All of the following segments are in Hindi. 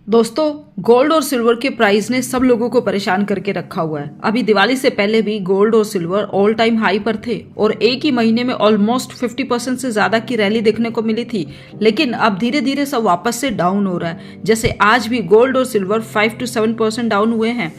दोस्तों, गोल्ड और सिल्वर के प्राइस ने सब लोगों को परेशान करके रखा हुआ है। अभी दिवाली से पहले भी गोल्ड और सिल्वर ऑल टाइम हाई पर थे और एक ही महीने में ऑलमोस्ट 50% से ज्यादा की रैली देखने को मिली थी। लेकिन अब धीरे धीरे सब वापस से डाउन हो रहा है। जैसे आज भी गोल्ड और सिल्वर 5 to 7% डाउन हुए हैं।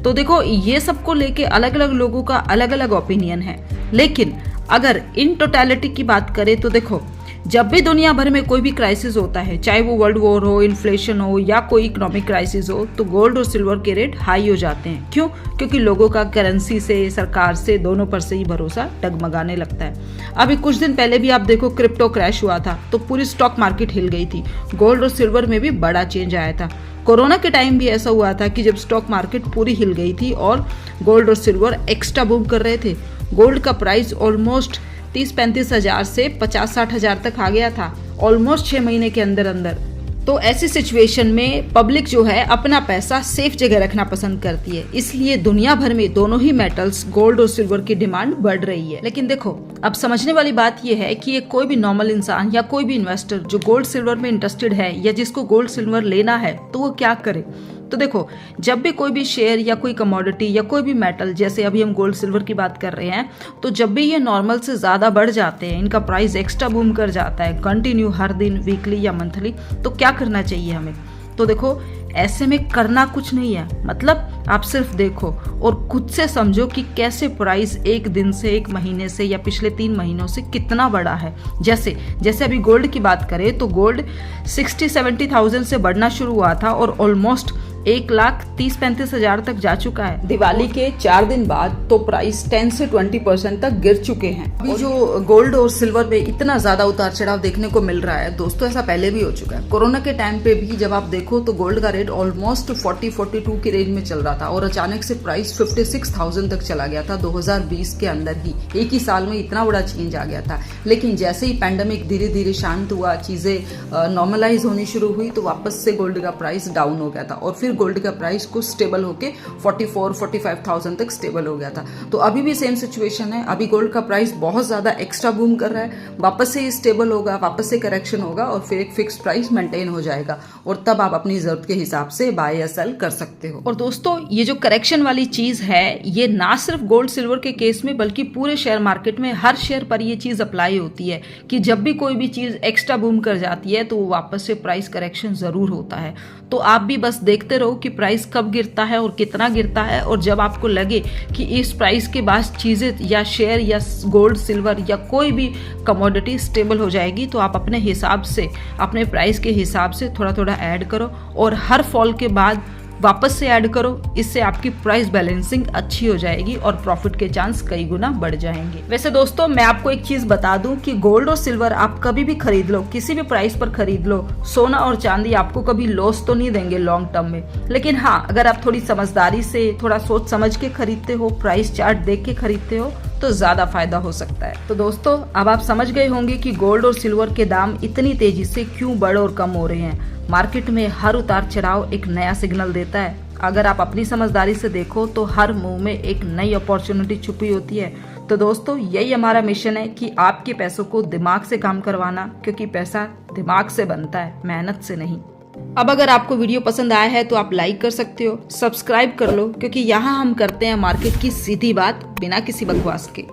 तो देखो, ये सबको लेके अलग अलग लोगों का अलग अलग ओपिनियन है। लेकिन अगर इन टोटलिटी की बात करें तो देखो, जब भी दुनिया भर में कोई भी क्राइसिस होता है, चाहे वो वर्ल्ड वॉर हो, इन्फ्लेशन हो या कोई इकोनॉमिक क्राइसिस हो, तो गोल्ड और सिल्वर के रेट हाई हो जाते हैं। क्यों? क्योंकि लोगों का करेंसी से, सरकार से, दोनों पर से ही भरोसा डगमगाने लगता है। अभी कुछ दिन पहले भी आप देखो, क्रिप्टो क्रैश हुआ था तो पूरी स्टॉक मार्केट हिल गई थी। गोल्ड और सिल्वर में भी बड़ा चेंज आया था। कोरोना के टाइम भी ऐसा हुआ था कि जब स्टॉक मार्केट पूरी हिल गई थी और गोल्ड और सिल्वर एक्स्ट्रा बूम कर रहे थे। गोल्ड का प्राइस ऑलमोस्ट 30-35 हजार से 50-60 हजार तक आ गया था ऑलमोस्ट 6 महीने के अंदर अंदर। तो ऐसी सिचुएशन में पब्लिक जो है अपना पैसा सेफ जगह रखना पसंद करती है, इसलिए दुनिया भर में दोनों ही मेटल्स गोल्ड और सिल्वर की डिमांड बढ़ रही है। लेकिन देखो, अब समझने वाली बात यह है कि ये कोई भी नॉर्मल इंसान या कोई भी इन्वेस्टर जो गोल्ड सिल्वर में इंटरेस्टेड है या जिसको गोल्ड सिल्वर लेना है तो वो क्या करे। तो देखो, जब भी कोई भी शेयर या कोई कमोडिटी या कोई भी मेटल, जैसे अभी हम गोल्ड सिल्वर की बात कर रहे हैं, तो जब भी ये नॉर्मल से ज्यादा बढ़ जाते हैं, इनका प्राइस एक्स्ट्रा बूम कर जाता है कंटिन्यू हर दिन, वीकली या मंथली, तो क्या करना चाहिए हमें। तो देखो, ऐसे में करना कुछ नहीं है। मतलब आप सिर्फ देखो और खुद से समझो कि कैसे प्राइस एक दिन से, एक महीने से या पिछले 3 महीनों से कितना बड़ा है। जैसे अभी गोल्ड की बात करें तो गोल्ड 60-70,000 से बढ़ना शुरू हुआ था और ऑलमोस्ट 1,30,35 हजार तक जा चुका है। दिवाली के 4 दिन बाद तो प्राइस 10 से 20% तक गिर चुके हैं। अभी जो गोल्ड और सिल्वर में इतना ज्यादा उतार चढ़ाव देखने को मिल रहा है दोस्तों, ऐसा पहले भी हो चुका है। कोरोना के टाइम पे भी जब आप देखो तो गोल्ड का रेट ऑलमोस्ट 40-42 की रेंज में चल रहा था और अचानक से प्राइस 56,000 तक चला गया था 2020 के अंदर ही। एक ही साल में इतना बड़ा चेंज आ गया था। लेकिन जैसे ही पैंडेमिक धीरे धीरे शांत हुआ, चीजें नॉर्मलाइज होनी शुरू हुई, तो वापस से गोल्ड का प्राइस डाउन हो गया था और फिर गोल्ड का प्राइस को स्टेबल होके 44-45,000 तक स्टेबल हो गया था। तो अभी भी सेम सिचुएशन है। अभी गोल्ड का प्राइस बहुत ज्यादा एक्स्ट्रा बूम कर रहा है, वापस से स्टेबल होगा, वापस से करेक्शन होगा और फिर एक फिक्स प्राइस मेंटेन हो जाएगा और तब आप अपनी जरूरत के हिसाब से बाय या सेल कर सकते हो। और दोस्तों, ये जो करेक्शन वाली चीज है, ये ना सिर्फ गोल्ड सिल्वर के केस में बल्कि पूरे शेयर मार्केट में हर शेयर पर ये चीज अप्लाई होती है कि जब भी कोई भी चीज एक्स्ट्रा बूम कर जाती है तो वो वापस से प्राइस करेक्शन जरूर होता है। तो आप भी बस देखते रहो कि प्राइस कब गिरता है और कितना गिरता है, और जब आपको लगे कि इस प्राइस के बाद चीजें या शेयर या गोल्ड सिल्वर या कोई भी कमोडिटी स्टेबल हो जाएगी, तो आप अपने हिसाब से, अपने प्राइस के हिसाब से थोड़ा थोड़ा ऐड करो और हर फॉल के बाद वापस से ऐड करो। इससे आपकी प्राइस बैलेंसिंग अच्छी हो जाएगी और प्रॉफिट के चांस कई गुना बढ़ जाएंगे। वैसे दोस्तों, मैं आपको एक चीज बता दूं कि गोल्ड और सिल्वर आप कभी भी खरीद लो, किसी भी प्राइस पर खरीद लो, सोना और चांदी आपको कभी लॉस तो नहीं देंगे लॉन्ग टर्म में। लेकिन हाँ, अगर आप थोड़ी समझदारी से, थोड़ा सोच समझ के खरीदते हो, प्राइस चार्ट देख के खरीदते हो, तो ज्यादा फायदा हो सकता है। तो दोस्तों, अब आप समझ गए होंगे कि गोल्ड और सिल्वर के दाम इतनी तेजी से क्यों बढ़ और कम हो रहे हैं। मार्केट में हर उतार चढ़ाव एक नया सिग्नल देता है। अगर आप अपनी समझदारी से देखो तो हर मूव में एक नई अपॉर्चुनिटी छुपी होती है। तो दोस्तों, यही हमारा मिशन है कि आपके पैसों को दिमाग से काम करवाना, क्योंकि पैसा दिमाग से बनता है, मेहनत से नहीं। अब अगर आपको वीडियो पसंद आया है तो आप लाइक कर सकते हो, सब्सक्राइब कर लो, क्योंकि यहाँ हम करते हैं मार्केट की सीधी बात बिना किसी बकवास के।